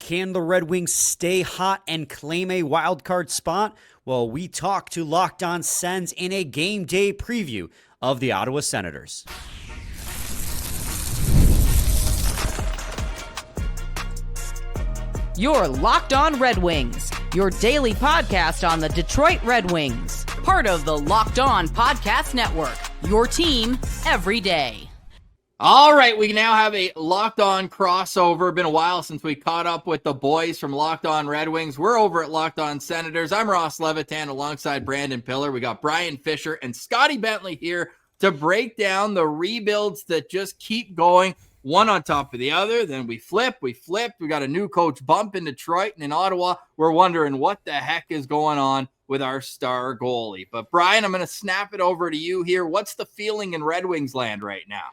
Can the Red Wings stay hot and claim a wild card spot? Well, we talk to Locked On Sens in a game day preview of the Ottawa Senators. You're Locked On Red Wings, your daily podcast on the Detroit Red Wings. Part of the Locked On Podcast Network, your team every day. All right, we now have a Locked On crossover. Been a while since we caught up with the boys from Locked On Red Wings. We're over at Locked On Senators. I'm Ross Levitan alongside Brandon Pillar. We got Brian Fisher and Scotty Bentley here to break down the rebuilds that just keep going, one on top of the other. Then we flipped. We got a new coach bump in Detroit and in Ottawa. We're wondering what the heck is going on with our star goalie. But Brian, I'm going to snap it over to you here. What's the feeling in Red Wings land right now?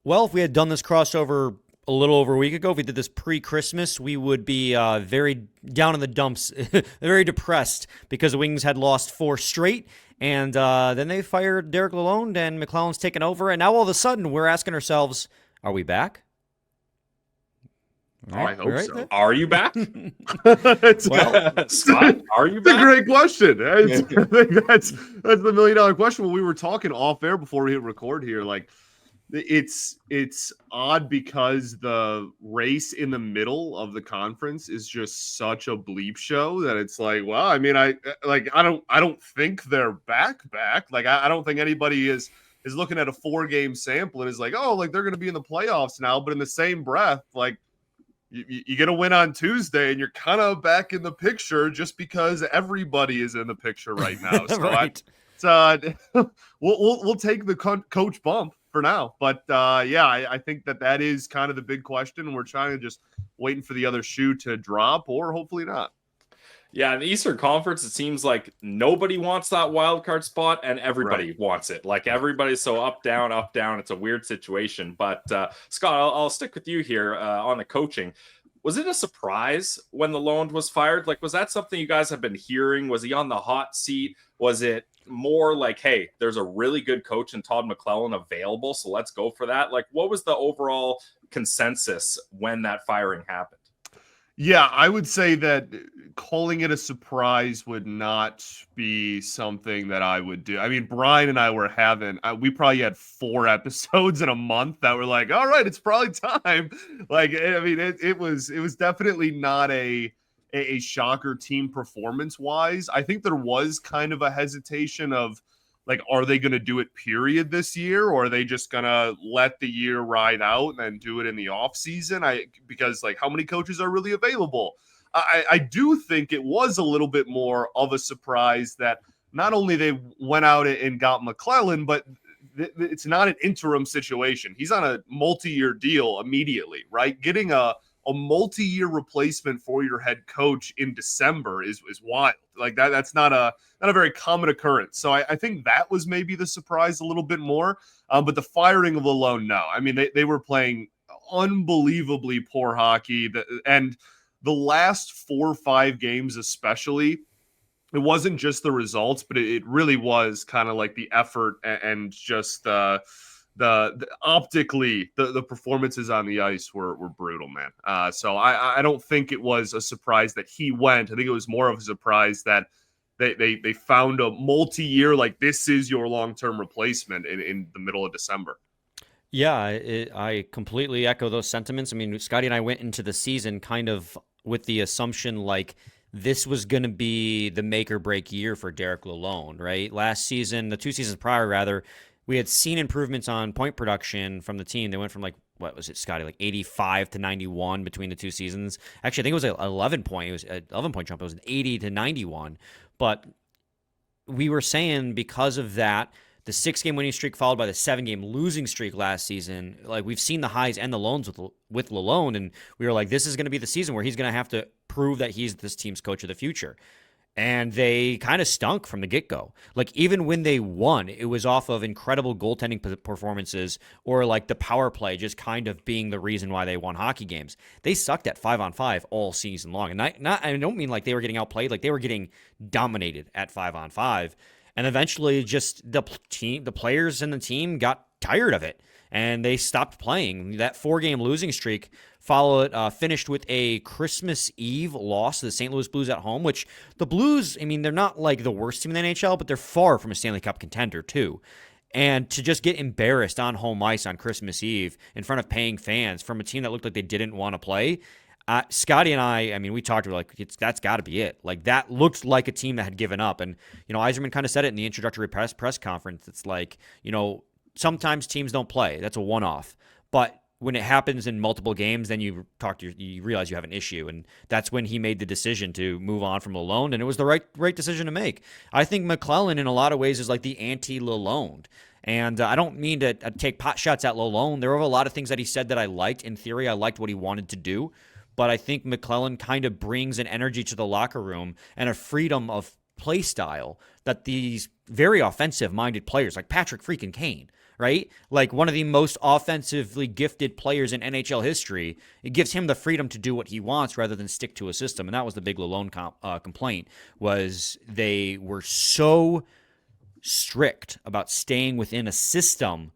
Well, if we had done this crossover a little over a week ago, if we did this pre-Christmas, we would be very down in the dumps, very depressed because the Wings had lost 4 straight, and then they fired Derek Lalonde, and McLellan's taken over, and now all of a sudden we're asking ourselves, are we back? Right, I hope so. There? Are you back? Scott, are you back? It's a great question. I think that's the $1 million question. When we were talking off air before we hit record here, like, it's odd because the race in the middle of the conference is just such a bleep show that it's like, well, I mean, I don't think they're back. Like, I don't think anybody is looking at a 4-game sample and is like, oh, like they're going to be in the playoffs now. But in the same breath, like you get a win on Tuesday and you're kind of back in the picture just because everybody is in the picture right now. So right. We'll take the coach bump for now. But I think that is kind of the big question. We're trying to just waiting for the other shoe to drop or hopefully not. Yeah, in the Eastern Conference, it seems like nobody wants that wild card spot and everybody wants it. Like everybody's so up, down. It's a weird situation. But Scott, I'll stick with you here on the coaching. Was it a surprise when Lalonde was fired? Like, was that something you guys have been hearing? Was he on the hot seat? Was it more like, hey, there's a really good coach in Todd McLellan available, so let's go for that? Like, what was the overall consensus when that firing happened? Yeah, I would say that calling it a surprise would not be something that I would do. I mean, Brian and I were we probably had 4 episodes in a month that were like, all right, it's probably time. Like, I mean, it was definitely not a shocker team performance wise. I think there was kind of a hesitation of like, are they going to do it period this year, or are they just going to let the year ride out and then do it in the off season? Because like, how many coaches are really available? I do think it was a little bit more of a surprise that not only they went out and got McLellan, but it's not an interim situation. He's on a multi-year deal immediately, right? Getting a multi-year replacement for your head coach in December is wild. Like that's not a very common occurrence. So I think that was maybe the surprise a little bit more. But the firing of Lalonde, no. I mean, they were playing unbelievably poor hockey. And the last 4 or 5 games especially, it wasn't just the results, but it really was kind of like the effort and just the optically the performances on the ice were brutal, man. So I don't think it was a surprise that he went. I think it was more of a surprise that they found a multi-year, like, this is your long-term replacement in the middle of December. Yeah, I completely echo those sentiments. I mean, Scotty and I went into the season kind of with the assumption like this was going to be the make or break year for Derek Lalonde, right? Last season, the 2 seasons prior rather, we had seen improvements on point production from the team. They went from like, what was it, Scotty, like 85 to 91 between the 2 seasons. Actually, I think it was an 11-point. It was an 11-point jump. It was an 80 to 91. But we were saying because of that, the 6-game winning streak followed by the 7-game losing streak last season, like we've seen the highs and the lows with Lalonde, and we were like, this is going to be the season where he's going to have to prove that he's this team's coach of the future. And they kind of stunk from the get-go. Like, even when they won, it was off of incredible goaltending performances or, like, the power play just kind of being the reason why they won hockey games. They sucked at 5-on-5 all season long. And I don't mean like they were getting outplayed. Like, they were getting dominated at 5-on-5. And eventually just the players and the team got tired of it. and they stopped playing. That 4-game losing streak finished with a Christmas Eve loss to the St. Louis Blues at home, which the Blues, I mean, they're not like the worst team in the NHL, but they're far from a Stanley Cup contender too. And to just get embarrassed on home ice on Christmas Eve in front of paying fans from a team that looked like they didn't want to play, Scotty and I mean, we talked about that's got to be it. Like, that looked like a team that had given up. And, Yzerman kind of said it in the introductory press conference. It's like, sometimes teams don't play. That's a one-off. But when it happens in multiple games, then you realize you have an issue, and that's when he made the decision to move on from Lalonde, and it was the right decision to make. I think McLellan, in a lot of ways, is like the anti-Lalonde, and I don't mean to take pot shots at Lalonde. There were a lot of things that he said that I liked. In theory, I liked what he wanted to do, but I think McLellan kind of brings an energy to the locker room and a freedom of play style that these very offensive-minded players, like Patrick freaking Kane, right? Like one of the most offensively gifted players in NHL history. It gives him the freedom to do what he wants rather than stick to a system. And that was the big Lalonde complaint, was they were so strict about staying within a system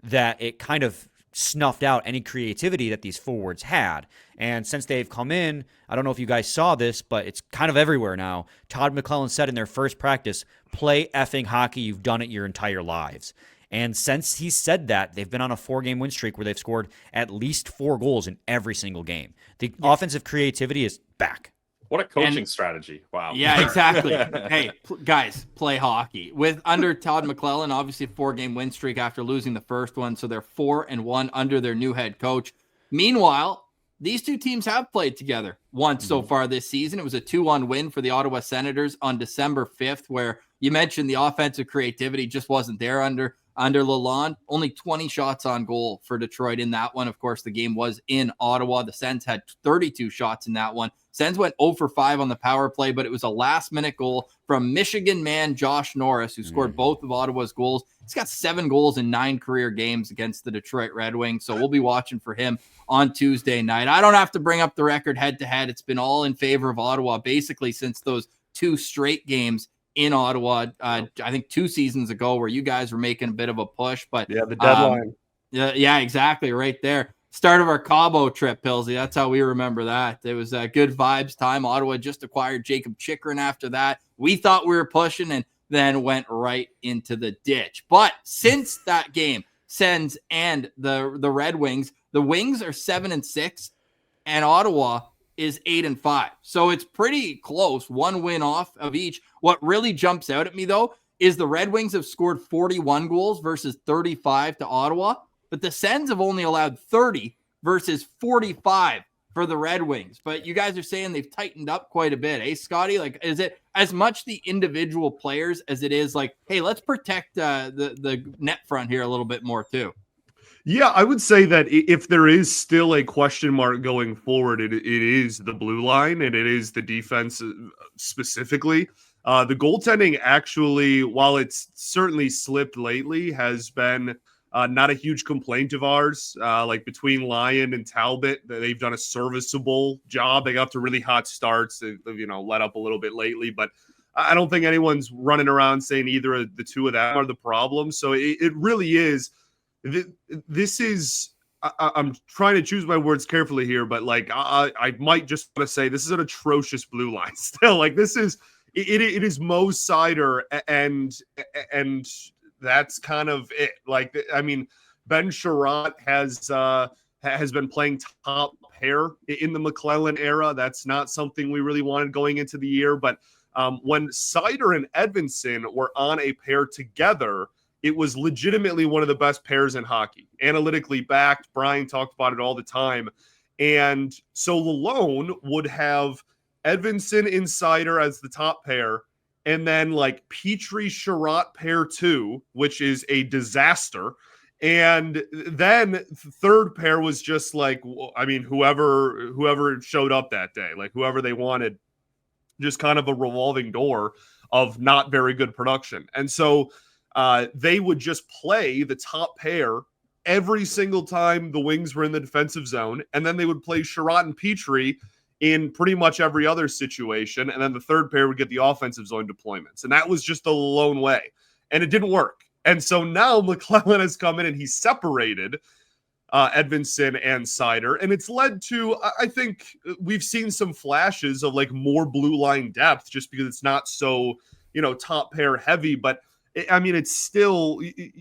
that it kind of snuffed out any creativity that these forwards had. And since they've come in, I don't know if you guys saw this, but it's kind of everywhere now. Todd McLellan said in their first practice, "Play effing hockey. You've done it your entire lives." And since he said that, they've been on a 4-game win streak where they've scored at least 4 goals in every single game. The offensive creativity is back. What a coaching strategy. Wow. Yeah, exactly. Hey, guys, play hockey. Under Todd McLellan, obviously a 4-game win streak after losing the first one, so they're 4-1 under their new head coach. Meanwhile, these two teams have played together once so far this season. It was a 2-1 win for the Ottawa Senators on December 5th, where you mentioned the offensive creativity just wasn't there under Lalonde. Only 20 shots on goal for Detroit in that one. Of course, the game was in Ottawa. The Sens had 32 shots in that one. Sens went 0 for 5 on the power play, but it was a last-minute goal from Michigan man Josh Norris, who scored both of Ottawa's goals. He's got 7 goals in 9 career games against the Detroit Red Wings, so we'll be watching for him on Tuesday night. I don't have to bring up the record head-to-head. It's been all in favor of Ottawa basically since those 2 straight games in Ottawa, I think 2 seasons ago, where you guys were making a bit of a push. But yeah, the deadline. Yeah, exactly, right there. Start of our Cabo trip, Pilsy. That's how we remember that. It was a good vibes time. Ottawa just acquired Jacob Chikrin after that. We thought we were pushing and then went right into the ditch. But since that game, Sens and the Red Wings, the Wings are 7-6, and Ottawa is 8-5. So it's pretty close, 1 win off of each. What really jumps out at me, though, is the Red Wings have scored 41 goals versus 35 to Ottawa, but the Sens have only allowed 30 versus 45 for the Red Wings. But you guys are saying they've tightened up quite a bit, eh, Scotty? Like, is it as much the individual players as it is like, hey, let's protect the net front here a little bit more too? Yeah, I would say that if there is still a question mark going forward, it is the blue line, and it is the defense specifically. The goaltending actually, while it's certainly slipped lately, has been not a huge complaint of ours. Like between Lyon and Talbot, they've done a serviceable job. They got to really hot starts. They've, let up a little bit lately, but I don't think anyone's running around saying either of the two of them are the problem. So it really is. This is, I'm trying to choose my words carefully here, but like I might just want to say this is an atrocious blue line still. Like this is, it is Mo Seider and that's kind of it. Like, I mean, Ben Sherratt has been playing top pair in the McLellan era. That's not something we really wanted going into the year, but when Seider and Edvinsson were on a pair together, it was legitimately one of the best pairs in hockey. Analytically backed. Brian talked about it all the time. And so Lalonde would have Edvinsson and Seider as the top pair, and then like Petrie Sherratt pair 2, which is a disaster. And then third pair was just like, I mean, whoever showed up that day, like whoever they wanted, just kind of a revolving door of not very good production. And so they would just play the top pair every single time the Wings were in the defensive zone. And then they would play Sherratt and Petrie in pretty much every other situation. And then the third pair would get the offensive zone deployments. And that was just the lone way. And it didn't work. And so now McClellan has come in and he's separated Edvinsson and Seider. And it's led to, I think we've seen some flashes of like more blue line depth just because it's not so, top pair heavy. But I mean, it's still,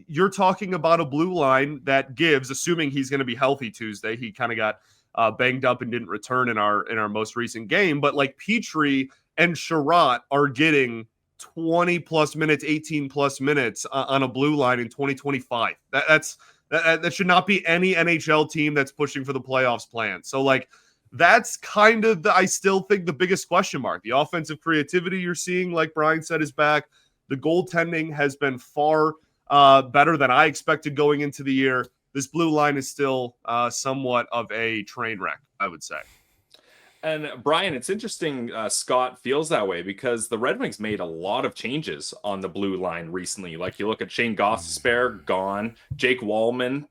you're talking about a blue line that gives, assuming he's going to be healthy Tuesday. He kind of got banged up and didn't return in our most recent game. But like Petrie and Sherratt are getting 20 plus minutes, 18 plus minutes on a blue line in 2025. That should not be any NHL team that's pushing for the playoffs plan. So like, that's kind of I still think the biggest question mark. The offensive creativity you're seeing, like Brian said, is back. The goaltending has been far better than I expected going into the year. This blue line is still somewhat of a train wreck, I would say. And Brian, it's interesting Scott feels that way because the Red Wings made a lot of changes on the blue line recently. Like you look at Shane Gostisbehere, gone. Jake Wallman,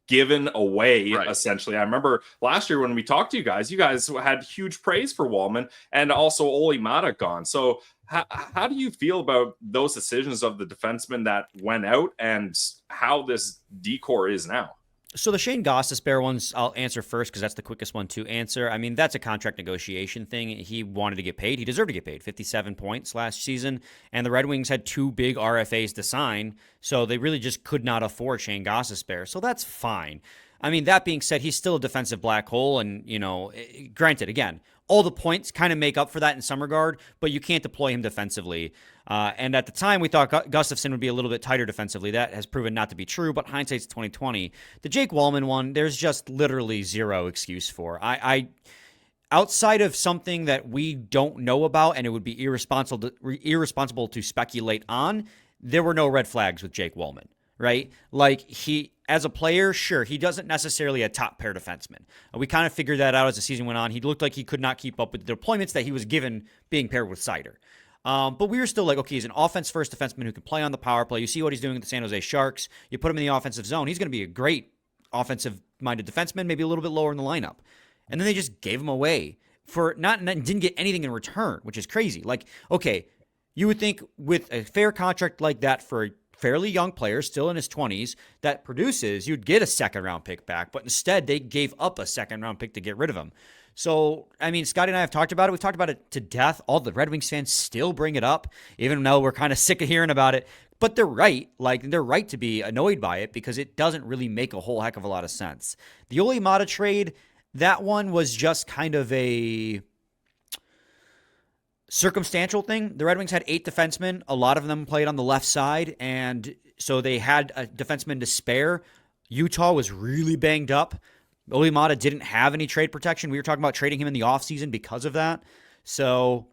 given away, right. Essentially. I remember last year when we talked to you guys had huge praise for Wallman and also Olli Mata gone. So how do you feel about those decisions of the defensemen that went out and how this decor is now? So the Shane Gostisbehere ones, I'll answer first because that's the quickest one to answer. I mean, that's a contract negotiation thing. He wanted to get paid. He deserved to get paid. 57 points last season. And the Red Wings had 2 big RFAs to sign, so they really just could not afford Shane Gostisbehere. So that's fine. I mean, that being said, he's still a defensive black hole. And, granted, again, all the points kind of make up for that in some regard, but you can't deploy him defensively. And at the time, we thought Gustafsson would be a little bit tighter defensively. That has proven not to be true, but hindsight's 2020. The Jake Wallman one, there's just literally zero excuse for. I outside of something that we don't know about, and it would be irresponsible to speculate on, there were no red flags with Jake Wallman, right? Like he, as a player, sure, he doesn't necessarily a top pair defenseman. We kind of figured that out as the season went on. He looked like he could not keep up with the deployments that he was given being paired with Seider. But we were still like, okay, he's an offense-first defenseman who can play on the power play. You see what he's doing with the San Jose Sharks. You put him in the offensive zone. He's going to be a great offensive-minded defenseman, maybe a little bit lower in the lineup. And then they just gave him away for didn't get anything in return, which is crazy. Like, okay, you would think with a fair contract like that for a fairly young player, still in his 20s, that produces, you'd get a second-round pick back. But instead, they gave up a second-round pick to get rid of him. So, I mean, Scotty and I have talked about it. We've talked about it to death. All the Red Wings fans still bring it up, even though we're kind of sick of hearing about it. But they're right. Like, they're right to be annoyed by it because it doesn't really make a whole heck of a lot of sense. The Olli Mata trade, that one was just kind of a circumstantial thing. The Red Wings had 8 defensemen. A lot of them played on the left side, and so they had a defenseman to spare. Utah was really banged up. Olli Mata didn't have any trade protection. We were talking about trading him in the offseason because of that. So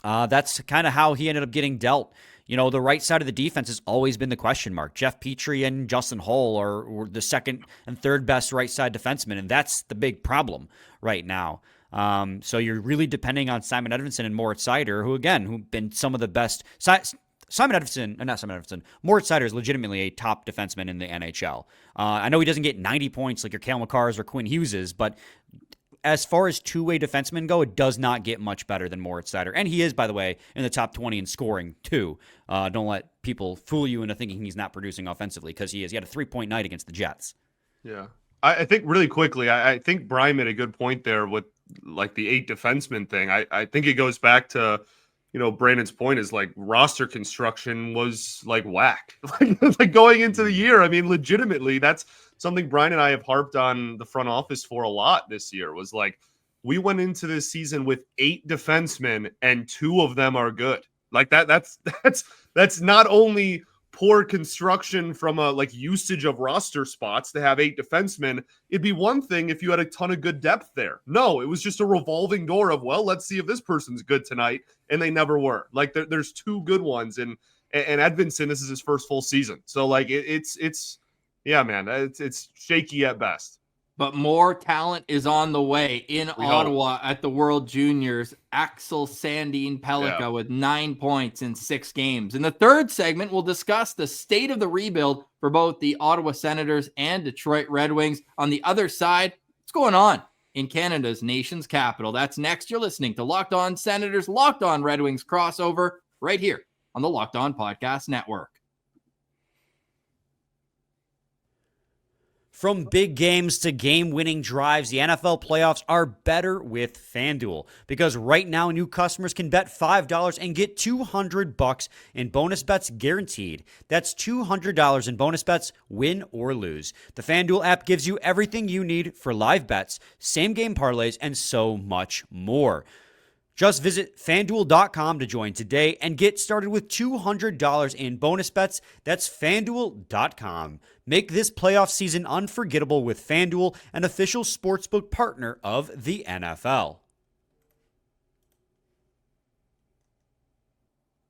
that's kind of how he ended up getting dealt. The right side of the defense has always been the question mark. Jeff Petrie and Justin Hull are the second and third best right side defensemen, and that's the big problem right now. So you're really depending on Simon Edvinsson and Moritz Seider, who've been some of the best. Moritz Seider is legitimately a top defenseman in the NHL. I know he doesn't get 90 points like your Cale Makars or Quinn Hughes, but as far as two-way defensemen go, it does not get much better than Moritz Seider. And he is, by the way, in the top 20 in scoring, too. Don't let people fool you into thinking he's not producing offensively, because he is. He had a 3-point night against the Jets. Yeah. I think really quickly, I think Brian made a good point there with like the 8 defensemen thing. I think it goes back to, Brandon's point is like roster construction was like whack. like going into the year. I mean, legitimately, that's something Brian and I have harped on the front office for a lot this year, was like, we went into this season with 8 defensemen and 2 of them are good. Like that's not only poor construction from a like usage of roster spots to have 8 defensemen. It'd be one thing if you had a ton of good depth there. No, it was just a revolving door of, well, let's see if this person's good tonight. And they never were. Like there's 2 good ones. And Edvinsson, this is his first full season. So like it's yeah, man, it's shaky at best. But more talent is on the way in Ottawa at the World Juniors. Axel Sandin Pellikka with 9 points in 6 games. In the third segment, we'll discuss the state of the rebuild for both the Ottawa Senators and Detroit Red Wings. On the other side, what's going on in Canada's nation's capital? That's next. You're listening to Locked On Senators, Locked On Red Wings crossover right here on the Locked On Podcast Network. From big games to game-winning drives, the NFL playoffs are better with FanDuel. Because right now, new customers can bet $5 and get $200 in bonus bets guaranteed. That's $200 in bonus bets, win or lose. The FanDuel app gives you everything you need for live bets, same-game parlays, and so much more. Just visit FanDuel.com to join today and get started with $200 in bonus bets. That's FanDuel.com. Make this playoff season unforgettable with FanDuel, an official sportsbook partner of the NFL.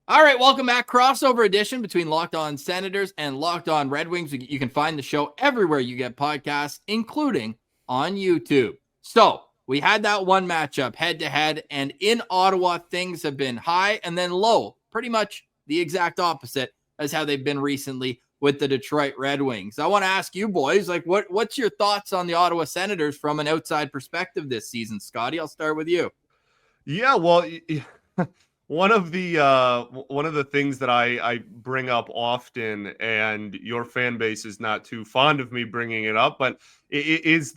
All right, welcome back. Crossover edition between Locked On Senators and Locked On Red Wings. You can find the show everywhere you get podcasts, including on YouTube. So, we had that one matchup head-to-head, and in Ottawa, things have been high and then low. Pretty much the exact opposite as how they've been recently with the Detroit Red Wings. I want to ask you boys, like, what's your thoughts on the Ottawa Senators from an outside perspective this season? Scotty, I'll start with you. Yeah, well, one of the things that I bring up often, and your fan base is not too fond of me bringing it up, but it is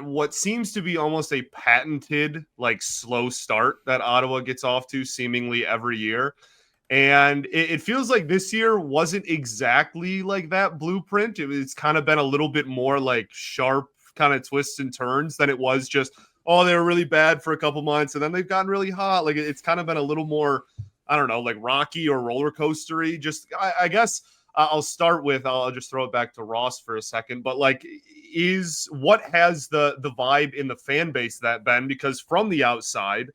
what seems to be almost a patented like slow start that Ottawa gets off to seemingly every year. And it feels like this year wasn't exactly like that blueprint. It's kind of been a little bit more like sharp kind of twists and turns than it was just, oh, they were really bad for a couple months and then they've gotten really hot. Like it's kind of been a little more, I don't know, like rocky or roller coastery. Just, I guess I'll start with, I'll just throw it back to Ross for a second, but like, what has the vibe in the fan base that been? Because from the outside,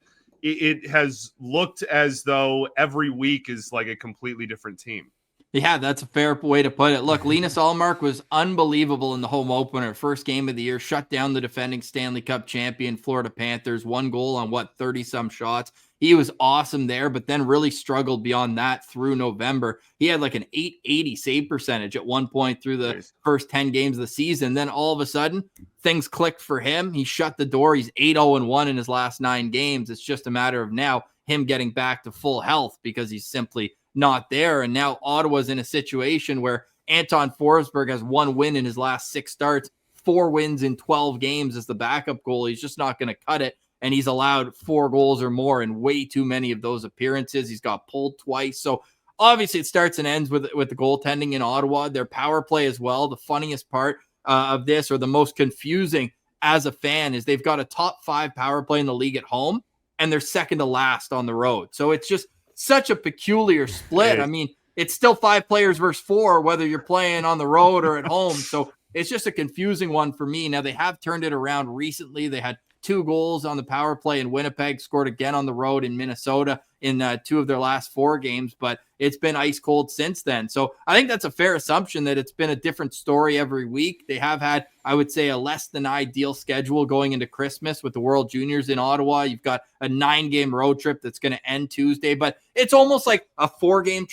it has looked as though every week is like a completely different team. Yeah, that's a fair way to put it. Look, Linus Ullmark was unbelievable in the home opener. First game of the year, shut down the defending Stanley Cup champion Florida Panthers. 1 goal on 30-some shots. He was awesome there, but then really struggled beyond that through November. He had like an .880 save percentage at one point through the first 10 games of the season. Then all of a sudden, things clicked for him. He shut the door. He's 8-0-1 in his last 9 games. It's just a matter of now him getting back to full health because he's simply not there. And now Ottawa's in a situation where Anton Forsberg has 1 win in his last 6 starts, 4 wins in 12 games as the backup goalie. He's just not going to cut it. And he's allowed 4 goals or more in way too many of those appearances. He's got pulled twice. So obviously it starts and ends with the goaltending in Ottawa, their power play as well. The funniest part of this, or the most confusing as a fan, is they've got a top 5 power play in the league at home and they're second to last on the road. So it's just such a peculiar split. I mean, it's still 5 players versus 4, whether you're playing on the road or at home. So it's just a confusing one for me. Now, they have turned it around recently. They had 2 goals on the power play in Winnipeg, scored again on the road in Minnesota in 2 of their last 4 games, but it's been ice cold since then. So I think that's a fair assumption that it's been a different story every week. They have had, I would say, a less than ideal schedule going into Christmas with the World Juniors in Ottawa. You've got a 9-game road trip that's going to end Tuesday, but it's almost like a 4-game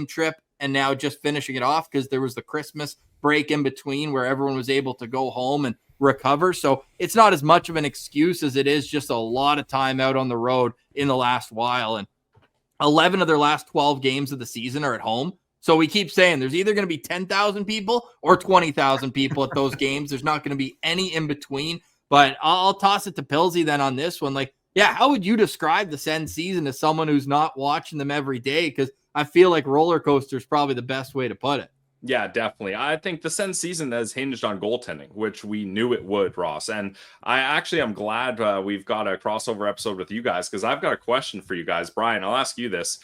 trip, and now just finishing it off because there was the Christmas break in between where everyone was able to go home and recover. So it's not as much of an excuse as it is just a lot of time out on the road in the last while. And 11 of their last 12 games of the season are at home. So we keep saying there's either going to be 10,000 people or 20,000 people at those games. There's not going to be any in between. But I'll toss it to Pilsy then on this one. Like, yeah, how would you describe the Sens season as someone who's not watching them every day? Because I feel like roller coaster is probably the best way to put it. Yeah, definitely. I think the Sens season has hinged on goaltending, which we knew it would, Ross. And I'm glad we've got a crossover episode with you guys, because I've got a question for you guys. Brian, I'll ask you this.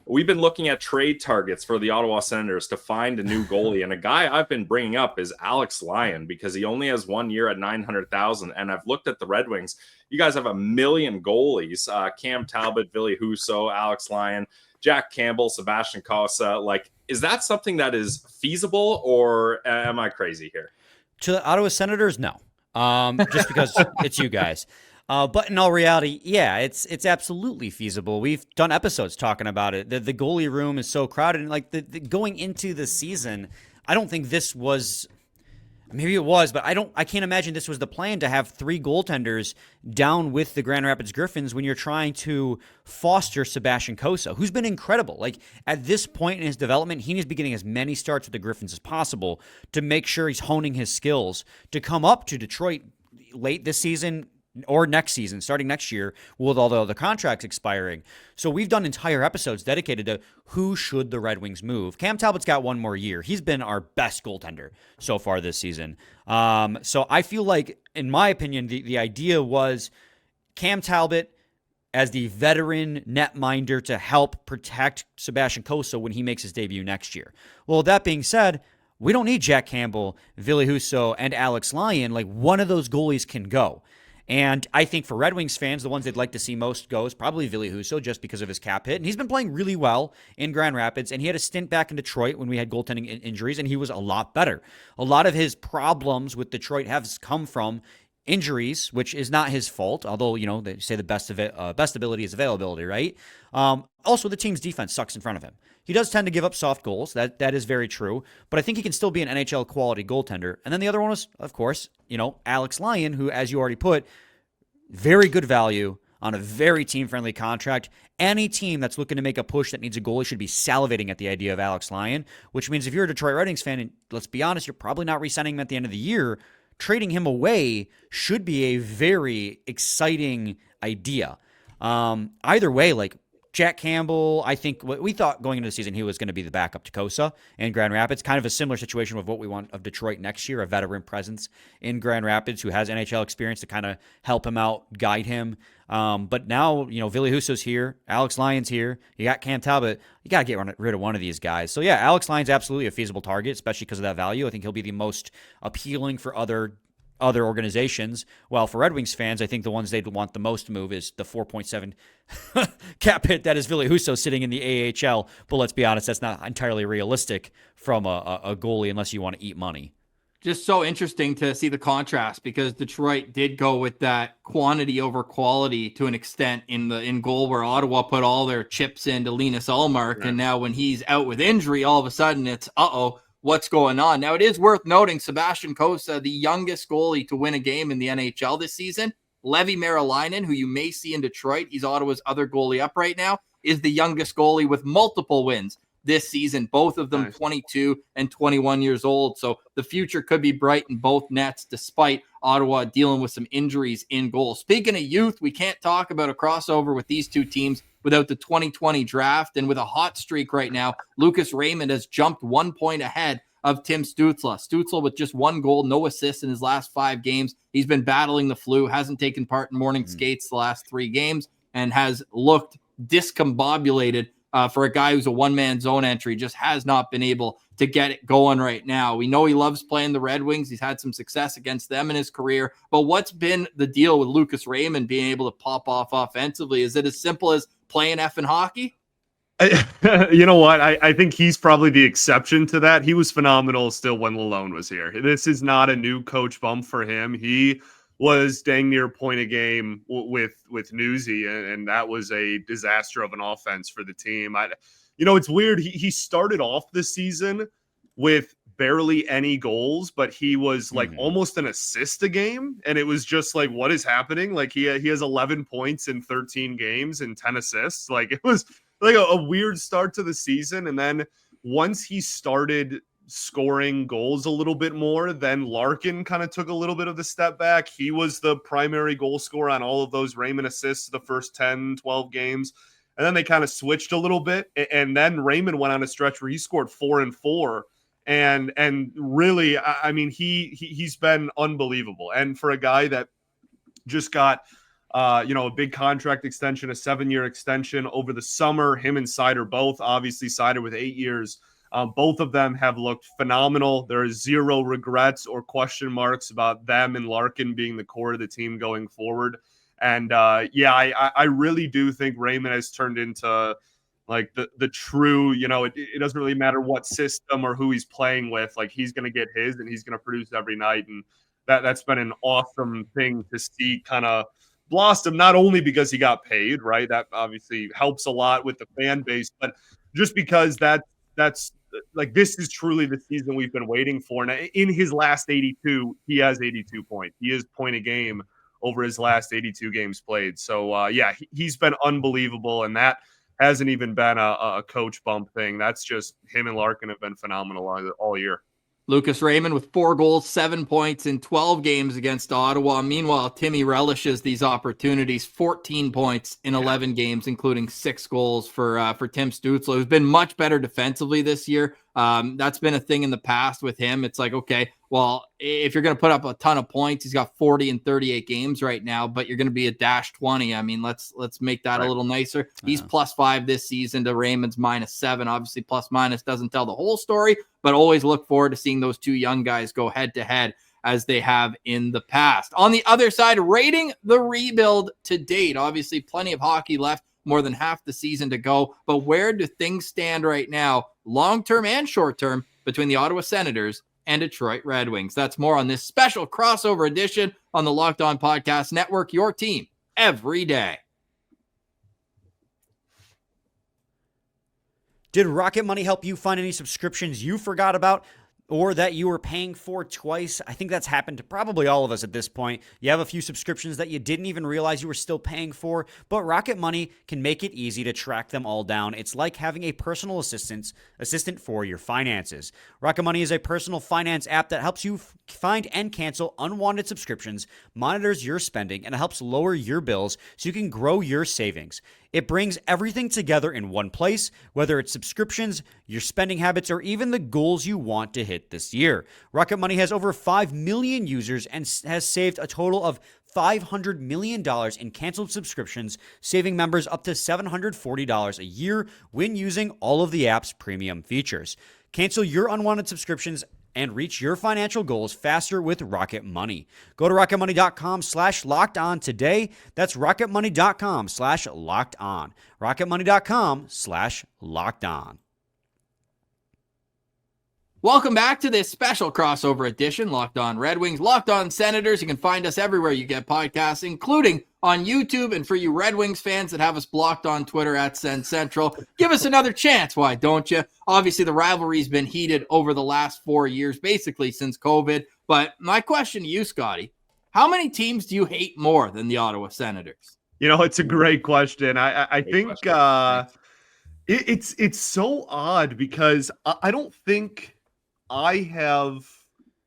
We've been looking at trade targets for the Ottawa Senators to find a new goalie. And a guy I've been bringing up is Alex Lyon, because he only has 1 year at $900,000. And I've looked at the Red Wings. You guys have 1 million goalies. Cam Talbot, Ville Husso, Alex Lyon, Jack Campbell, Sebastian Cossa. Like, is that something that is feasible, or am I crazy here? To the Ottawa Senators, no. Just because it's you guys. But in all reality, yeah, it's absolutely feasible. We've done episodes talking about it. The goalie room is so crowded. And like the going into the season, I don't think this was Maybe it was, but I can't imagine this was the plan to have 3 goaltenders down with the Grand Rapids Griffins when you're trying to foster Sebastian Cossa, who's been incredible. Like, at this point in his development, he needs to be getting as many starts with the Griffins as possible to make sure he's honing his skills to come up to Detroit late this season or next season, starting next year, with all the contracts expiring. So we've done entire episodes dedicated to who should the Red Wings move. Cam Talbot's got one more year. He's been our best goaltender so far this season. So I feel like, in my opinion, the idea was Cam Talbot as the veteran netminder to help protect Sebastian Cossa when he makes his debut next year. Well, that being said, we don't need Jack Campbell, Ville Husso, and Alex Lyon. Like, one of those goalies can go. And I think for Red Wings fans, the ones they'd like to see most go is probably Ville Husso, just because of his cap hit. And he's been playing really well in Grand Rapids. And he had a stint back in Detroit when we had goaltending injuries, and he was a lot better. A lot of his problems with Detroit have come from injuries, which is not his fault, although, they say the best ability is availability, right? Also, the team's defense sucks in front of him. He does tend to give up soft goals. That is very true. But I think he can still be an NHL quality goaltender. And then the other one was, of course, Alex Lyon, who, as you already put, very good value on a very team-friendly contract. Any team that's looking to make a push that needs a goalie should be salivating at the idea of Alex Lyon, which means if you're a Detroit Red Wings fan, and let's be honest, you're probably not re-signing him at the end of the year, trading him away should be a very exciting idea. Either way, like, Jack Campbell, I think we thought going into the season he was going to be the backup to Cossa in Grand Rapids. Kind of a similar situation with what we want of Detroit next year, a veteran presence in Grand Rapids who has NHL experience to kind of help him out, guide him. But now, Ville Husso's here, Alex Lyon's here, you got Cam Talbot. You got to get rid of one of these guys. So yeah, Alex Lyon's absolutely a feasible target, especially because of that value. I think he'll be the most appealing for other organizations. Well, for Red Wings fans, I think the ones they'd want the most to move is the 4.7 cap hit that is Ville Husso sitting in the AHL. But let's be honest, that's not entirely realistic from a goalie unless you want to eat money. Just so interesting to see the contrast, because Detroit did go with that quantity over quality to an extent in goal, where Ottawa put all their chips into Linus Ullmark. Yeah. And now when he's out with injury, all of a sudden it's, what's going on? Now, it is worth noting Sebastian Cossa, the youngest goalie to win a game in the NHL this season. Levi Merilainen, who you may see in Detroit, he's Ottawa's other goalie up right now, is the youngest goalie with multiple wins this season, both of them 22 and 21 years old. So the future could be bright in both nets, despite Ottawa dealing with some injuries in goal. Speaking of youth, we can't talk about a crossover with these two teams without the 2020 draft. And with a hot streak right now, Lucas Raymond has jumped 1 point ahead of Tim Stützle. Stützle with just 1 goal, no assists in his last 5 games. He's been battling the flu, hasn't taken part in morning skates the last 3 games, and has looked discombobulated for a guy who's a one-man zone entry. Just has not been able to get it going right now. We know he loves playing the Red Wings. He's had some success against them in his career. But what's been the deal with Lucas Raymond being able to pop off offensively? Is it as simple as playing effing hockey? You know what? I think he's probably the exception to that. He was phenomenal still when Lalone was here. This is not a new coach bump for him. He was dang near point a game with Newsy, and that was a disaster of an offense for the team. It's weird. He started off the season with barely any goals, but he was like almost an assist a game, and it was just like, what is happening? Like he has 11 points in 13 games and 10 assists. Like, it was like a weird start to the season. And then once he started scoring goals a little bit more, then Larkin kind of took a little bit of the step back. He was the primary goal scorer on all of those Raymond assists the first 10, 12 games. And then they kind of switched a little bit. And then Raymond went on a stretch where he scored 4 and 4. And really, I mean, he's been unbelievable. And for a guy that just got a big contract extension, a 7-year extension over the summer. Him and Seider both, obviously Seider with 8 years. Both of them have looked phenomenal. There is 0 regrets or question marks about them and Larkin being the core of the team going forward. And I really do think Raymond has turned into like the true, it doesn't really matter what system or who he's playing with. Like, he's going to get his and he's going to produce every night. And that's been an awesome thing to see kind of blossom, not only because he got paid, right? That obviously helps a lot with the fan base, but just because that's like this is truly the season we've been waiting for. And in his last 82, he has 82 points. He is point a game over his last 82 games played. So he's been unbelievable, and that hasn't even been a coach bump thing. That's just him and Larkin have been phenomenal all year. Lucas Raymond with 4 goals, 7 points in 12 games against Ottawa. Meanwhile, Timmy relishes these opportunities, 14 points in 11 games, including 6 goals for Tim Stützle, who's been much better defensively this year. That's been a thing in the past with him. It's like, okay, well, if you're going to put up a ton of points, he's got 40 in 38 games right now, but you're going to be a -20. I mean, let's make that a little nicer. He's +5 this season to Raymond's -7. Obviously, plus-minus doesn't tell the whole story, but always look forward to seeing those two young guys go head-to-head as they have in the past. On the other side, rating the rebuild to date. Obviously, plenty of hockey left, more than half the season to go. But where do things stand right now, long-term and short-term, between the Ottawa Senators and Detroit Red Wings? That's more on this special crossover edition on the Locked On Podcast Network, your team every day. Did Rocket Money help you find any subscriptions you forgot about or that you were paying for twice? I think that's happened to probably all of us at this point. You have a few subscriptions that you didn't even realize you were still paying for, but Rocket Money can make it easy to track them all down. It's like having a personal assistant for your finances. Rocket Money is a personal finance app that helps you find and cancel unwanted subscriptions, monitors your spending, and helps lower your bills so you can grow your savings. It brings everything together in one place, whether it's subscriptions, your spending habits, or even the goals you want to hit this year. Rocket Money has over 5 million users and has saved a total of $500 million in canceled subscriptions, saving members up to $740 a year when using all of the app's premium features. Cancel your unwanted subscriptions and reach your financial goals faster with Rocket Money. Go to rocketmoney.com/lockedon today. That's rocketmoney.com/lockedon. rocketmoney.com/lockedon. Welcome back to this special crossover edition, Locked On Red Wings, Locked On Senators. You can find us everywhere you get podcasts, including on YouTube. And for you Red Wings fans that have us blocked on Twitter at Send Central, give us another chance. Why don't you? Obviously, the rivalry's been heated over the last 4 years, basically since COVID. But my question to you, Scotty, how many teams do you hate more than the Ottawa Senators? It's a great question. I think it's so odd because I don't think I have,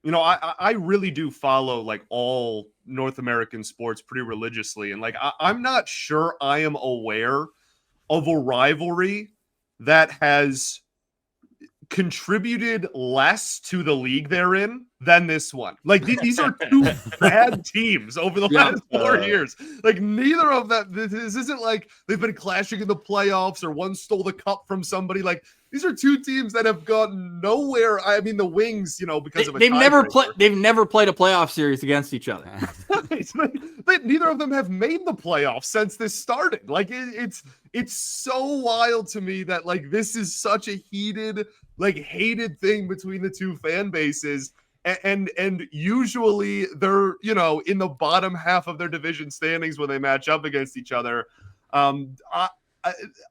I really do follow like all North American sports pretty religiously. And like, I'm not sure I am aware of a rivalry that has contributed less to the league they're in than this one. Like these are two bad teams over the last 4 years. Like neither of them, this isn't like they've been clashing in the playoffs or one stole the cup from somebody. Like these are two teams that have gone nowhere. I mean, the Wings, because they've never played a playoff series against each other. Neither of them have made the playoffs since this started. Like it's so wild to me that like this is such a heated, like hated thing between the two fan bases. And usually they're, in the bottom half of their division standings when they match up against each other.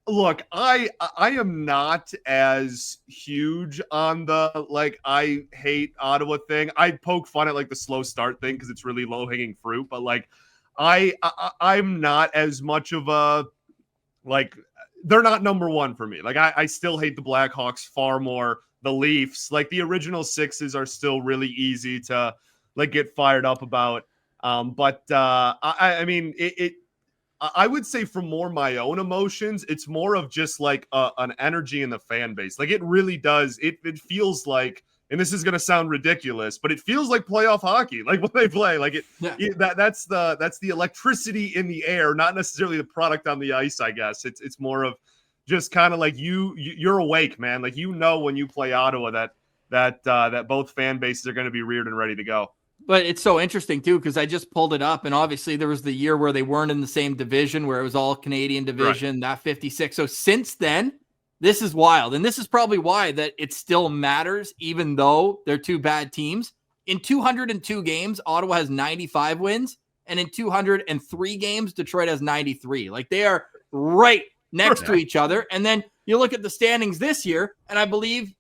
Look, I am not as huge on the, like, I hate Ottawa thing. I poke fun at like the slow start thing because it's really low hanging fruit. But like, I'm not as much of a, like, they're not number one for me. Like I still hate the Blackhawks far more. The Leafs, like the original sixes are still really easy to like get fired up about. But I mean, I would say for more my own emotions, it's more of just like an energy in the fan base. Like it really does. It feels like, and this is going to sound ridiculous, but it feels like playoff hockey. Like when they play, like that's the electricity in the air, not necessarily the product on the ice. I guess it's more of just kind of like you're awake, man. Like when you play Ottawa that both fan bases are going to be reared and ready to go. But it's so interesting too because I just pulled it up, and obviously there was the year where they weren't in the same division, where it was all Canadian division, that 56. So since then, this is wild, and this is probably why that it still matters, even though they're two bad teams. In 202 games, Ottawa has 95 wins, and in 203 games, Detroit has 93. Like they are right next to each other. And then you look at the standings this year, and I believe,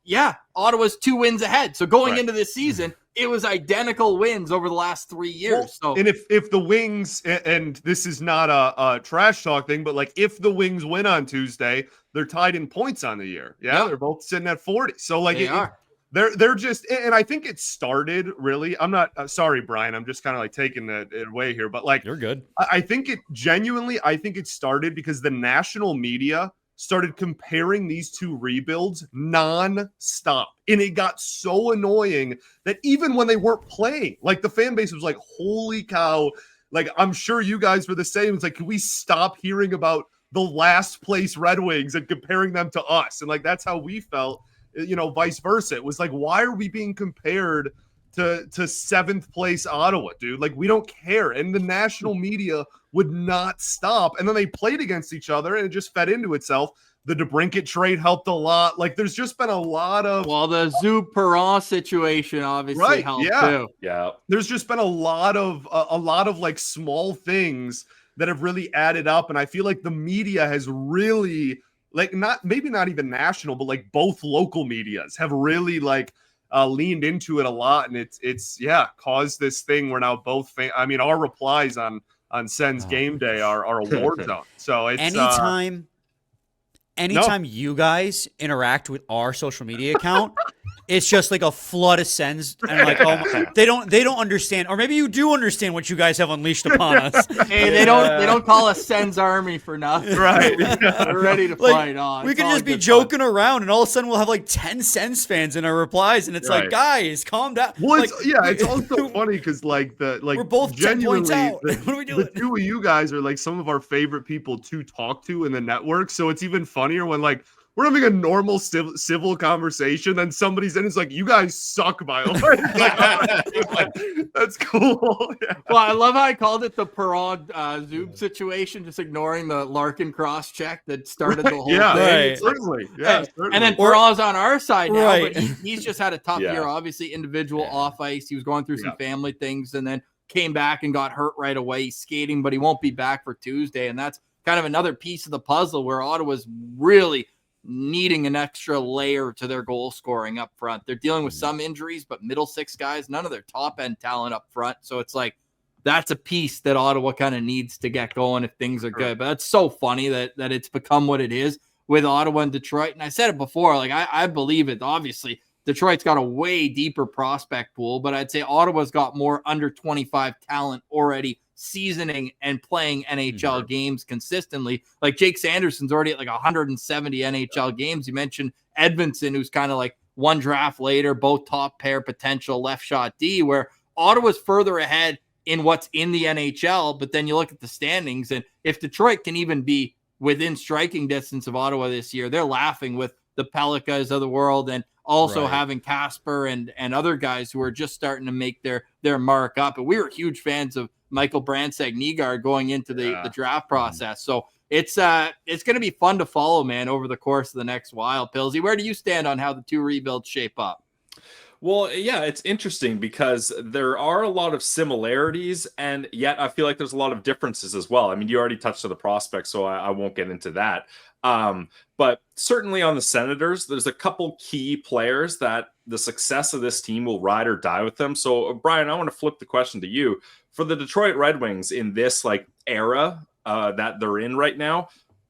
Ottawa's 2 wins ahead. So going into this season, it was identical wins over the last 3 years. And if the Wings, and this is not a trash talk thing, but like if the Wings win on Tuesday, they're tied in points on the year. Yeah. They're both sitting at 40. So like they're just, and I think it started really, I'm not sorry, Brian, I'm just kind of like taking it away here, but like, you're good. I think it started because the national media started comparing these two rebuilds non-stop. And it got so annoying that even when they weren't playing, like the fan base was like, holy cow. Like, I'm sure you guys were the same. It's like, can we stop hearing about the last place Red Wings and comparing them to us? And like, that's how we felt, vice versa. It was like, why are we being compared to 7th place Ottawa, dude? Like, we don't care. And the national media would not stop. And then they played against each other and it just fed into itself. The DeBrincat trade helped a lot. Like, there's just been a lot of... Well, the Zub-Perron situation obviously helped too. Yeah. There's just been a lot of like small things that have really added up. And I feel like the media has really, like, not even national, but like both local medias have really like leaned into it a lot. And it's caused this thing where now both our replies on Sens game day are a war zone. So it's anytime you guys interact with our social media account, it's just like a flood of Sens, and like, they don't understand, or maybe you do understand what you guys have unleashed upon us. Hey, they don't call us Sens Army for nothing, right? They're ready to fight on. We could just be joking around, and all of a sudden we'll have like 10 Sens fans in our replies, and it's like, guys, calm down. Well, it's also funny because we're both 10 points out. What are we doing? The two of you guys are like some of our favorite people to talk to in the network, so it's even funnier when like we're having a normal civil conversation, then somebody's in, it's like, you guys suck, by the way. That's cool. Yeah. Well, I love how I called it the Perron Zub situation, just ignoring the Larkin cross check that started the whole thing. Right. Certainly. Yeah, certainly. And then Perron's on our side now, but he's just had a tough Yeah. year, obviously, individual off ice. He was going through some family things and then came back and got hurt right away. He's skating, but he won't be back for Tuesday. And that's kind of another piece of the puzzle where Ottawa's really needing an extra layer to their goal scoring up front. They're dealing with some injuries, but middle 6 guys, none of their top end talent up front. So it's like, that's a piece that Ottawa kind of needs to get going if things are good. But that's so funny that it's become what it is with Ottawa and Detroit. And I said it before, like I believe it. Obviously, Detroit's got a way deeper prospect pool, but I'd say Ottawa's got more under 25 talent already seasoning and playing NHL games consistently. Like Jake Sanderson's already at like 170 NHL games. You mentioned Edmondson, who's kind of like one draft later, both top pair potential left shot D, where Ottawa's further ahead in what's in the NHL. But then you look at the standings, and if Detroit can even be within striking distance of Ottawa this year, they're laughing with the Pelicans of the world, and also having Casper and other guys who are just starting to make their mark up. And we were huge fans of Michael brandsegg-nygard going into the draft process. So it's going to be fun to follow, man, over the course of the next while. Pilsy, where do you stand on how the two rebuilds shape up? Well, yeah, it's interesting because there are a lot of similarities, and yet I feel like there's a lot of differences as well. I mean, you already touched on the prospects, so I won't get into that. But certainly on the Senators, there's a couple key players that the success of this team will ride or die with them. So, Brian, I want to flip the question to you. For the Detroit Red Wings in this like era that they're in right now,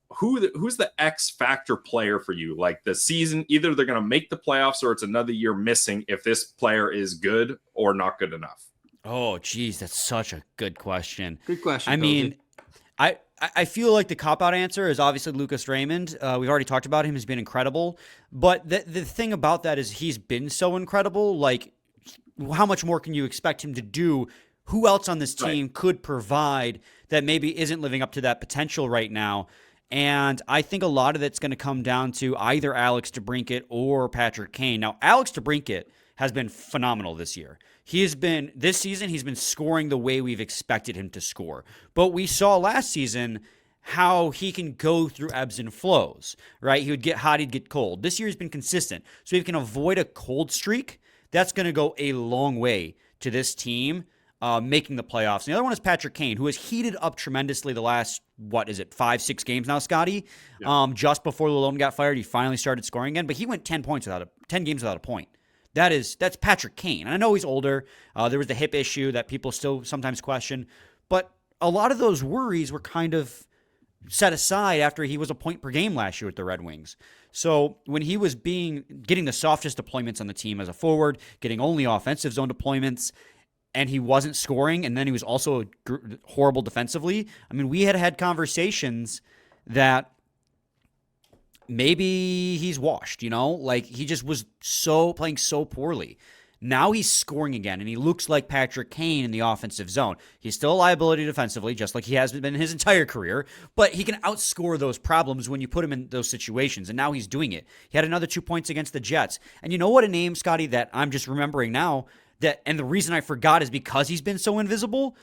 who's the X factor player for you? Like the season, either they're going to make the playoffs or it's another year missing if this player is good or not good enough. Oh, geez, that's such a good question. Good question. I mean, I feel like the cop-out answer is obviously Lucas Raymond. We've already talked about him. He's been incredible. But the thing about that is he's been so incredible. Like, how much more can you expect him to do? Who else on this team could provide that maybe isn't living up to that potential right now? And I think a lot of it's going to come down to either Alex DeBrincat or Patrick Kane. Now, Alex DeBrincat has been phenomenal this year. This season, he's been scoring the way we've expected him to score. But we saw last season how he can go through ebbs and flows, right? He would get hot, he'd get cold. This year he's been consistent. So if he can avoid a cold streak, that's going to go a long way to this team. making the playoffs. And the other one is Patrick Kane, who has heated up tremendously the last, 5-6 games now, Scotty? Yeah. Just before Lalonde got fired, he finally started scoring again, but he went 10 games without a point. That's Patrick Kane. And I know he's older. There was the hip issue that people still sometimes question, but a lot of those worries were kind of set aside after he was a point per game last year with the Red Wings. So when he was getting the softest deployments on the team as a forward, getting only offensive zone deployments, and he wasn't scoring, and then he was also horrible defensively. I mean, we had conversations that maybe he's washed, like he just was playing so poorly. Now he's scoring again, and he looks like Patrick Kane in the offensive zone. He's still a liability defensively, just like he has been his entire career, but he can outscore those problems when you put him in those situations, and now he's doing it. He had another 2 points against the Jets. And you know what a name, Scotty, that I'm just remembering now, and the reason I forgot is because he's been so invisible?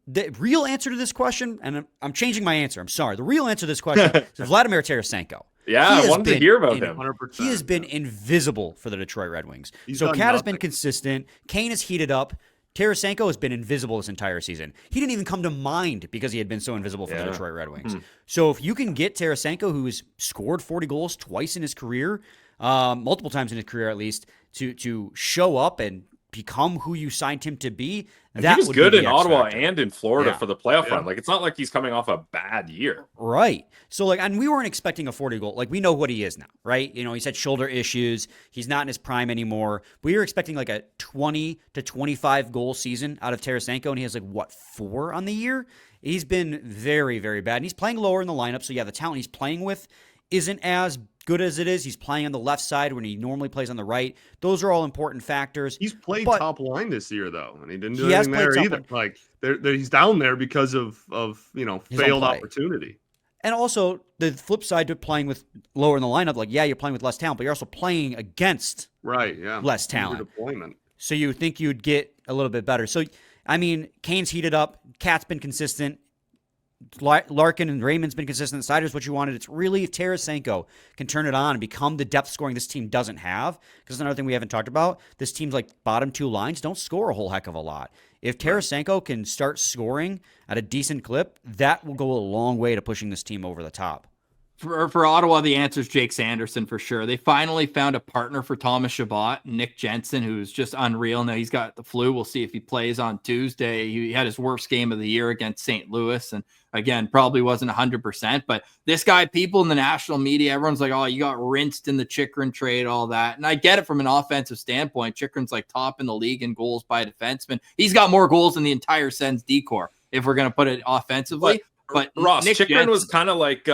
The real answer to this question, and I'm changing my answer, I'm sorry. The real answer to this question is Vladimir Tarasenko. Yeah, I wanted to hear about him. 100%. He has been invisible for the Detroit Red Wings. So Cat has been consistent. Kane has heated up. Tarasenko has been invisible this entire season. He didn't even come to mind because he had been so invisible for the Detroit Red Wings. So if you can get Tarasenko, who has scored 40 goals twice in his career, multiple times in his career at least, to show up and become who you signed him to be. And he was good in Ottawa and in Florida for the playoff run. Like, it's not like he's coming off a bad year. Right. So, and we weren't expecting a 40 goal. Like, we know what he is now, right? He's had shoulder issues. He's not in his prime anymore. We were expecting like a 20 to 25 goal season out of Tarasenko, and he has 4 on the year? He's been very, very bad. And he's playing lower in the lineup, so the talent he's playing with isn't as good as it is. He's playing on the left side when he normally plays on the right. Those are all important factors. He's played top line this year, though, and he didn't do anything there either. Like, he's down there because of failed opportunity. And also, the flip side to playing with lower in the lineup, you're playing with less talent, but you're also playing against less talent. Deployment. So you think you'd get a little bit better. So, I mean, Kane's heated up. Cat's been consistent. Larkin and Raymond's been consistent. Snyder's what you wanted. It's really if Tarasenko can turn it on and become the depth scoring this team doesn't have, because it's another thing we haven't talked about. This team's bottom 2 lines don't score a whole heck of a lot. If Tarasenko can start scoring at a decent clip, that will go a long way to pushing this team over the top. For Ottawa, the answer is Jake Sanderson for sure. They finally found a partner for Thomas Chabot, Nick Jensen, who's just unreal. Now he's got the flu. We'll see if he plays on Tuesday. He had his worst game of the year against St. Louis, and again, probably wasn't 100%. But this guy, people in the national media, everyone's like, "Oh, you got rinsed in the Chychrun trade, all that." And I get it from an offensive standpoint. Chychrun's top in the league in goals by a defenseman. He's got more goals than the entire Sens decor, if we're going to put it offensively. But Ross, Chychrun was kind of like,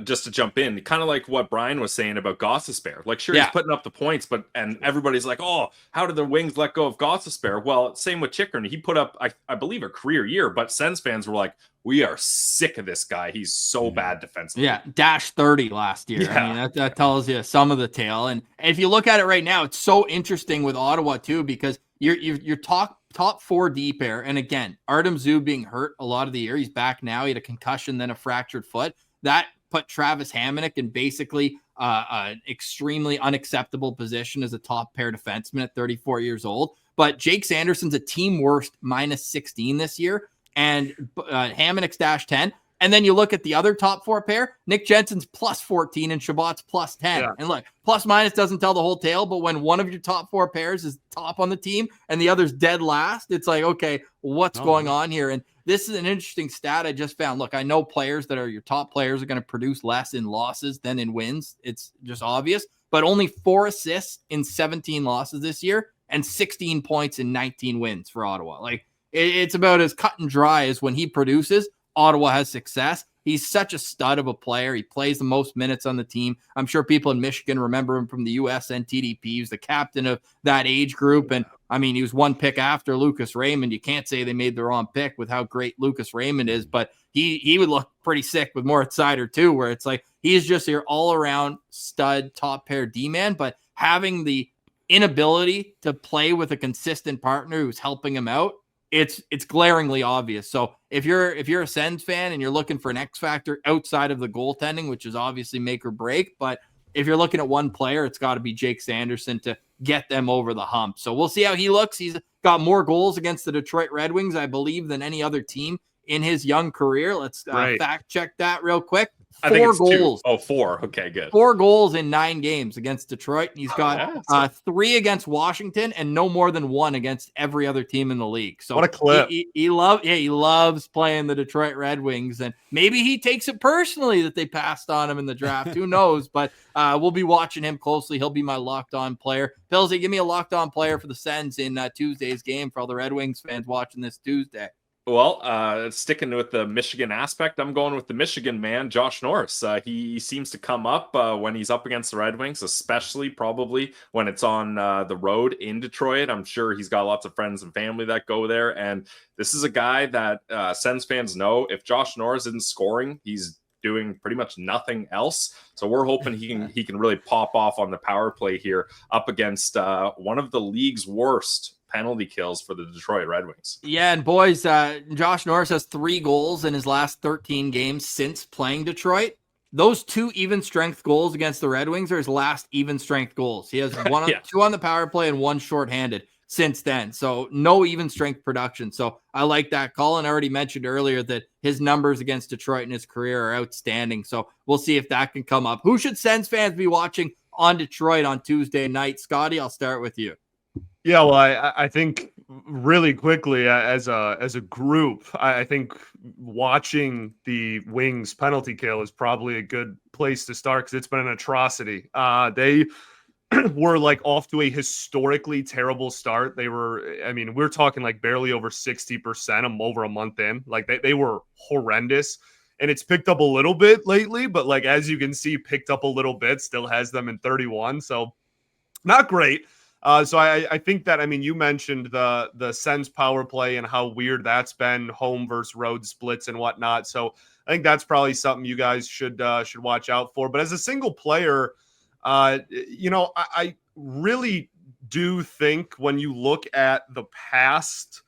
just to jump in, kind of like what Brian was saying about Gostisbehere. He's putting up the points, and everybody's like, "Oh, how did the Wings let go of Gostisbehere?" Well, same with Chychrun. He put up, I believe, a career year, but Sens fans were like, "We are sick of this guy. He's so bad defensively." Yeah, -30 last year. Yeah. I mean, that tells you some of the tale. And if you look at it right now, it's so interesting with Ottawa too, because you're top 4 D pair. And again, Artem Zub being hurt a lot of the year. He's back now. He had a concussion, then a fractured foot. That put Travis Hamonic in basically an extremely unacceptable position as a top pair defenseman at 34 years old. But Jake Sanderson's a team worst -16 this year, and Hamonic's -10. And then you look at the other top 4 pair, Nick Jensen's +14 and Chabot's +10. Yeah. And look, plus minus doesn't tell the whole tale, but when one of your top 4 pairs is top on the team and the other's dead last, it's like, okay, what's going on here? And this is an interesting stat I just found. Look, I know players that are your top players are going to produce less in losses than in wins. It's just obvious, but only 4 assists in 17 losses this year and 16 points in 19 wins for Ottawa. It's about as cut and dry as when he produces, Ottawa has success. He's such a stud of a player. He plays the most minutes on the team. I'm sure people in Michigan remember him from the USN TDP. He was the captain of that age group. And I mean, he was 1 pick after Lucas Raymond. You can't say they made the wrong pick with how great Lucas Raymond is, but he would look pretty sick with Moritz Seider too, where it's like, he's just your all around stud top pair D-man, but having the inability to play with a consistent partner who's helping him out, it's glaringly obvious. So if you're a Sens fan and you're looking for an X factor outside of the goaltending, which is obviously make or break, but if you're looking at one player, it's got to be Jake Sanderson to get them over the hump. So we'll see how he looks. He's got more goals against the Detroit Red Wings, I believe, than any other team in his young career. Let's fact check that real quick. I think it's goals. 2. Oh, 4. Okay, good. 4 goals in 9 games against Detroit. He's got 3 against Washington and no more than 1 against every other team in the league. So what a clip. He loves playing the Detroit Red Wings, and maybe he takes it personally that they passed on him in the draft. Who knows? But we'll be watching him closely. He'll be my locked on player. Pillsy, give me a locked on player for the Sens in Tuesday's game for all the Red Wings fans watching this Tuesday. Well, sticking with the Michigan aspect, I'm going with the Michigan man, Josh Norris. He seems to come up when he's up against the Red Wings, especially probably when it's on the road in Detroit. I'm sure he's got lots of friends and family that go there. And this is a guy that Sens fans know if Josh Norris isn't scoring, he's doing pretty much nothing else. So we're hoping he can really pop off on the power play here up against one of the league's worst penalty kills for the Detroit Red Wings. Yeah, and boys, Josh Norris has 3 goals in his last 13 games since playing Detroit. Those 2 even strength goals against the Red Wings are his last even strength goals. He has 2 on the power play and 1 shorthanded since then. So no even strength production. So I like that call. And I already mentioned earlier that his numbers against Detroit in his career are outstanding. So we'll see if that can come up. Who should Sens fans be watching on Detroit on Tuesday night? Scotty, I'll start with you. Yeah, well, I think really quickly as a group, I think watching the Wings penalty kill is probably a good place to start because it's been an atrocity. They were like off to a historically terrible start. They were, I mean, we're talking like barely over 60% over a month in. Like they were horrendous. And it's picked up a little bit lately, but like as you can see, picked up a little bit, still has them in 31. So not great. So I think that, I mean, you mentioned the Sens power play and how weird that's been, home versus road splits and whatnot. So I think that's probably something you guys should watch out for. But as a single player, I really do think when you look at the past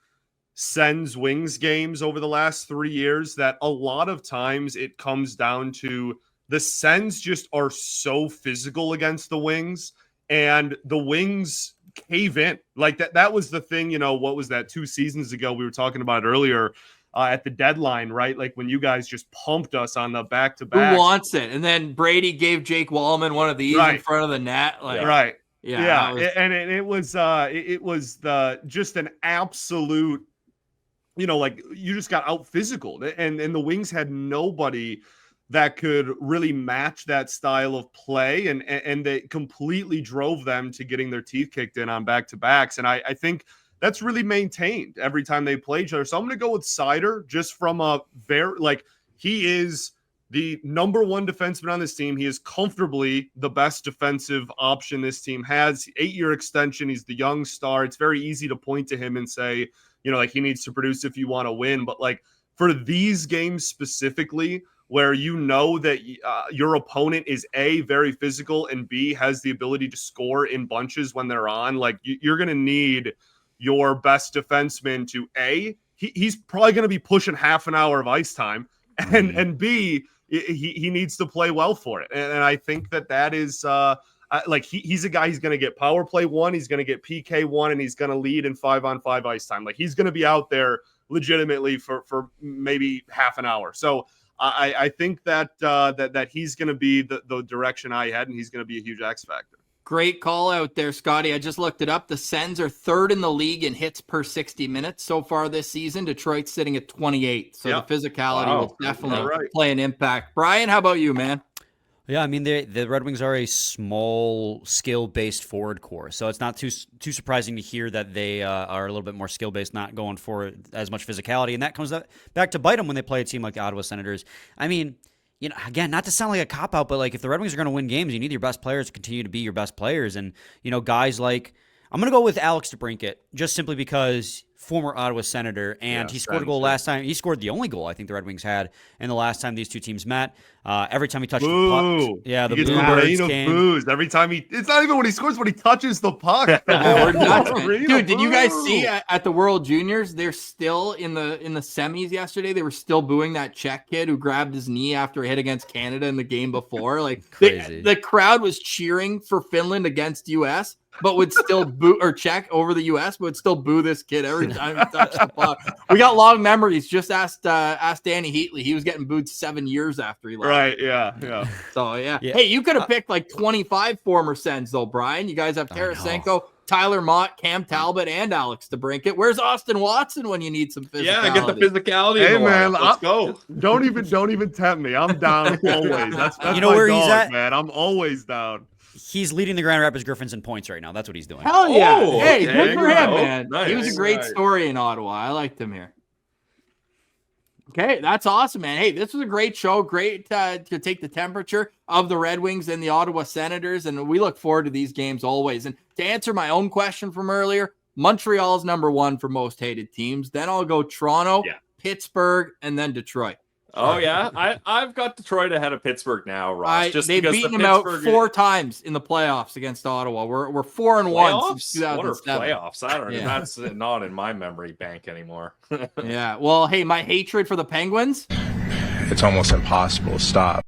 Sens Wings games over the last 3 years, that a lot of times it comes down to the Sens just are so physical against the Wings. And the Wings cave in. Like that was the thing, what was that 2 seasons ago? We were talking about it earlier at the deadline, right? Like when you guys just pumped us on the back-to-back. Who wants it? And then Brady gave Jake Wallman one of these in front of the net. Like, right. Yeah. It was just an absolute, like you just got out physical. And the Wings had nobody that could really match that style of play, and they completely drove them to getting their teeth kicked in on back-to-backs. And I think that's really maintained every time they play each other. So I'm going to go with Seider just from a he is the number 1 defenseman on this team. He is comfortably the best defensive option this team has. 8-year extension. He's the young star. It's very easy to point to him and say, he needs to produce if you want to win. But like for these games specifically, where that your opponent is A, very physical, and B, has the ability to score in bunches when they're on, like you're going to need your best defenseman to A, he's probably going to be pushing half an hour of ice time, and B, he needs to play well for it. And I think that is he's a guy, he's going to get power play 1, he's going to get PK 1, and he's going to lead in 5-on-5 ice time. Like he's going to be out there legitimately for maybe half an hour. So I think that he's going to be the direction I had, and he's going to be a huge X factor. Great call out there, Scotty. I just looked it up. The Sens are 3rd in the league in hits per 60 minutes so far this season. Detroit's sitting at 28. So the physicality will definitely play an impact. Brian, how about you, man? Yeah, I mean, the Red Wings are a small, skill-based forward core, so it's not too surprising to hear that they are a little bit more skill-based, not going for as much physicality, and that comes back to bite them when they play a team like the Ottawa Senators. I mean, again, not to sound like a cop-out, but like if the Red Wings are going to win games, you need your best players to continue to be your best players, and guys like I'm going to go with Alex DeBrincat, just simply because former Ottawa Senator, and he scored a goal last time. He scored the only goal I think the Red Wings had in the last time these two teams met. Every time he touched the puck. Yeah, the Bluebirds game. Booze every time it's not even when he scores, when he touches the puck. Dude, did you guys see at the World Juniors, they're still in the semis yesterday, they were still booing that Czech kid who grabbed his knee after a hit against Canada in the game before. Like the crowd was cheering for Finland against US, but would still boo, or Czech over the US, but would still boo this kid every time he touched the puck. We got long memories. Just ask Danny Heatley. He was getting booed 7 years after he left. Right, yeah. So, yeah. Hey, you could have picked like 25 former Sens, though, Brian. You guys have Tarasenko, Tyler Mott, Cam Talbot, and Alex DeBrincat. Where's Austin Watson when you need some physicality? Yeah, get the physicality. Hey, man, let's go. Don't even tempt me. I'm down always. That's you know where he's at, man. I'm always down. He's leading the Grand Rapids Griffins in points right now. That's what he's doing. Hell yeah. Oh, hey, okay. good for him, man. Nice. He was a great story in Ottawa. I liked him here. Okay, that's awesome, man. Hey, this was a great show. Great to take the temperature of the Red Wings and the Ottawa Senators, and we look forward to these games always. And to answer my own question from earlier, Montreal's number one for most hated teams. Then I'll go Toronto, Pittsburgh, and then Detroit. Oh, yeah? I've got Detroit ahead of Pittsburgh now, Ross. They've beaten them out 4 times in the playoffs against Ottawa. We're 4-1 since 2007. What are playoffs? I don't know. That's not in my memory bank anymore. Yeah. Well, hey, my hatred for the Penguins. It's almost impossible to stop.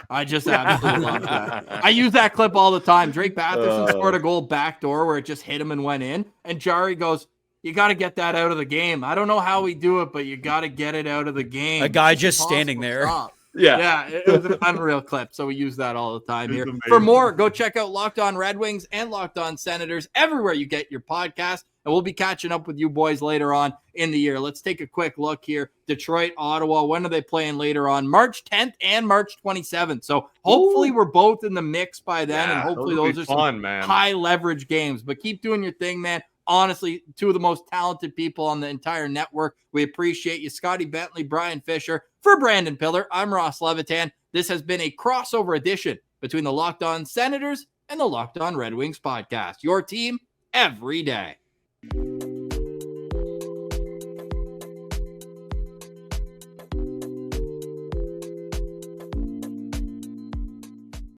I just absolutely love that. I use that clip all the time. Drake Batherson scored a goal backdoor where it just hit him and went in. And Jari goes, you got to get that out of the game. I don't know how we do it, but you got to get it out of the game. A guy just standing there. Yeah, it was an unreal clip. So we use that all the time here. For more, go check out Locked On Red Wings and Locked On Senators everywhere you get your podcast. And we'll be catching up with you boys later on in the year. Let's take a quick look here. Detroit, Ottawa. When are they playing later on? March 10th and March 27th. So hopefully we're both in the mix by then. And hopefully those are some high leverage games. But keep doing your thing, man. Honestly, two of the most talented people on the entire network. We appreciate you. Scotty Bentley, Brian Fisher. For Brandon Pillar, I'm Ross Levitan. This has been a crossover edition between the Locked On Senators and the Locked On Red Wings podcast. Your team every day.